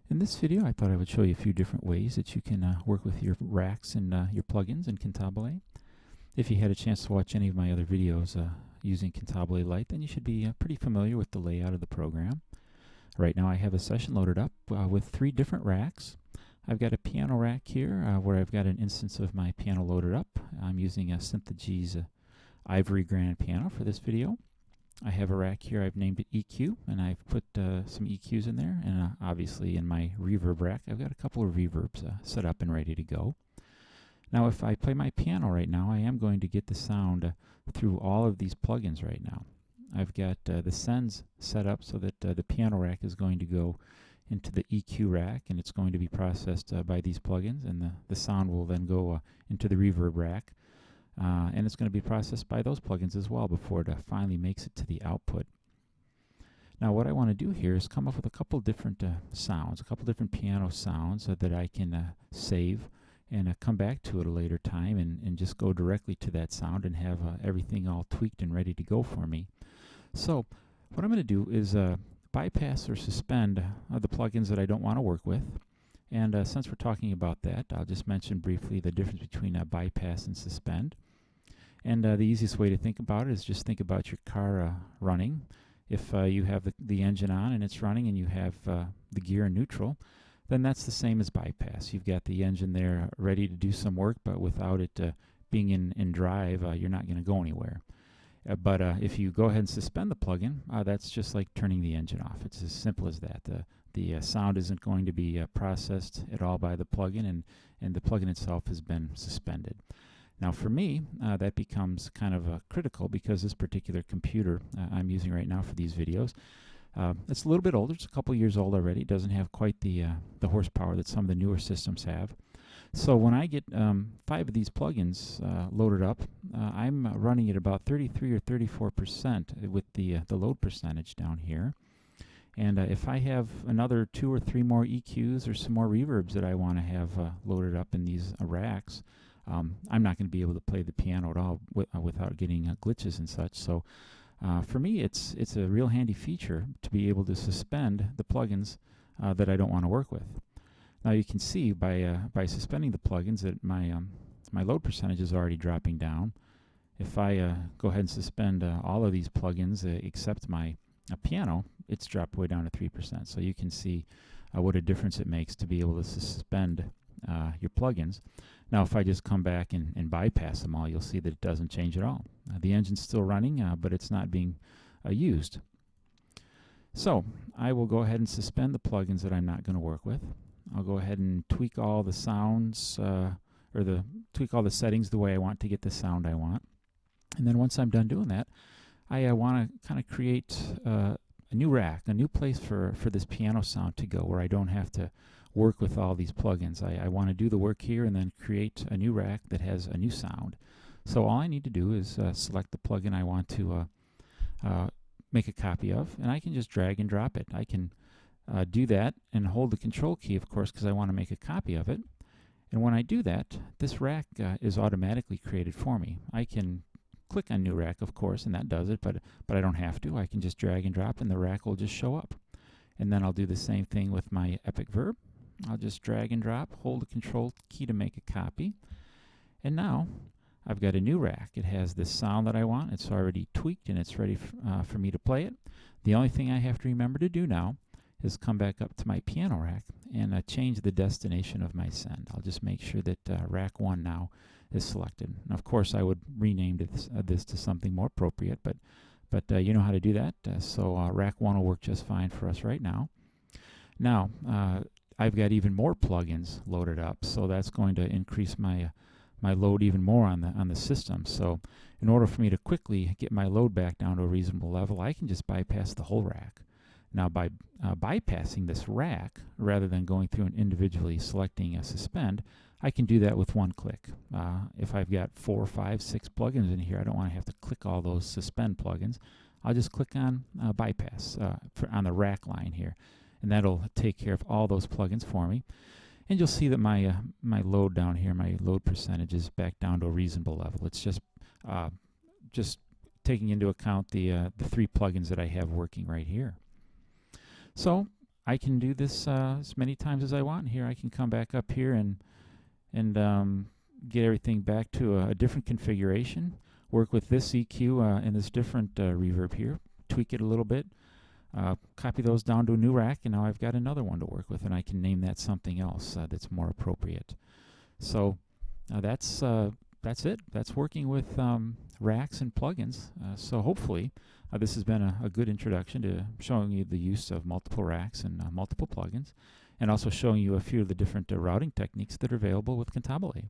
In this video, I thought I would show you a few different ways that you can work with your racks and your plugins in Cantabile. If you had a chance to watch any of my other videos using Cantabile Lite, then you should be pretty familiar with the layout of the program. Right now I have a session loaded up with 3 different racks. I've got a piano rack here where I've got an instance of my piano loaded up. I'm using a Synthagee's Ivory Grand piano for this video. I have a rack here, I've named it EQ, and I've put some EQs in there, and obviously in my reverb rack I've got a couple of reverbs set up and ready to go. Now if I play my piano right now, I am going to get the sound through all of these plugins right now. I've got the sends set up so that the piano rack is going to go into the EQ rack, and it's going to be processed by these plugins, and the sound will then go into the reverb rack. And it's going to be processed by those plugins as well before it finally makes it to the output. Now what I want to do here is come up with a couple different sounds, a couple different piano sounds that I can save and come back to at a later time and just go directly to that sound and have everything all tweaked and ready to go for me. So what I'm going to do is bypass or suspend the plugins that I don't want to work with. And since we're talking about that, I'll just mention briefly the difference between bypass and suspend. And the easiest way to think about it is just think about your car running. If you have the engine on and it's running and you have the gear in neutral, then that's the same as bypass. You've got the engine there ready to do some work, but without it being in drive, you're not going to go anywhere. But if you go ahead and suspend the plugin, that's just like turning the engine off. It's as simple as that. The sound isn't going to be processed at all by the plugin, and the plugin itself has been suspended. Now for me, that becomes kind of critical because this particular computer I'm using right now for these videos, it's a little bit older. It's a couple years old already. It doesn't have quite the horsepower that some of the newer systems have. So when I get 5 of these plugins loaded up, I'm running at about 33 or 34% with the load percentage down here. And if I have another 2 or 3 more EQs or some more reverbs that I want to have loaded up in these racks, I'm not going to be able to play the piano at all without getting glitches and such. So for me, it's a real handy feature to be able to suspend the plugins that I don't want to work with. Now you can see by suspending the plugins that my load percentage is already dropping down. If I go ahead and suspend all of these plugins except my piano, it's dropped way down to 3%. So you can see what a difference it makes to be able to suspend your plugins. Now if I just come back and bypass them all, you'll see that it doesn't change at all. The engine's still running, but it's not being used. So I will go ahead and suspend the plugins that I'm not going to work with. I'll go ahead and tweak all the sounds tweak all the settings the way I want to get the sound I want. And then once I'm done doing that, I want to kind of create a new rack, a new place for this piano sound to go where I don't have to work with all these plugins. I want to do the work here and then create a new rack that has a new sound. So all I need to do is select the plugin I want to make a copy of, and I can just drag and drop it. I can do that and hold the control key, of course, because I want to make a copy of it. And when I do that, this rack is automatically created for me. I can click on new rack, of course, and that does it, but I don't have to. I can just drag and drop and the rack will just show up. And then I'll do the same thing with my epic verb. I'll just drag and drop, hold the control key to make a copy, and now I've got a new rack. It has this sound that I want. It's already tweaked and it's ready for me to play it. The only thing I have to remember to do now is come back up to my piano rack and change the destination of my send. I'll just make sure that rack 1 now is selected. And of course I would rename this to something more appropriate, but you know how to do that. So rack 1 will work just fine for us right now. Now I've got even more plugins loaded up, so that's going to increase my load even more on the system. So in order for me to quickly get my load back down to a reasonable level, I can just bypass the whole rack. Now by bypassing this rack, rather than going through and individually selecting a suspend, I can do that with one click. If I've got 4, 5, 6 plugins in here, I don't want to have to click all those suspend plugins. I'll just click on bypass on the rack line here, and that'll take care of all those plugins for me. And you'll see that my load down here, my load percentage is back down to a reasonable level. It's just taking into account the 3 plugins that I have working right here. So I can do this as many times as I want. Here I can come back up here and get everything back to a different configuration. Work with this EQ and this different reverb here. Tweak it a little bit. Copy those down to a new rack, and now I've got another one to work with, and I can name that something else that's more appropriate. So that's it. That's working with racks and plugins. So hopefully this has been a good introduction to showing you the use of multiple racks and multiple plugins, and also showing you a few of the different routing techniques that are available with Cantabile.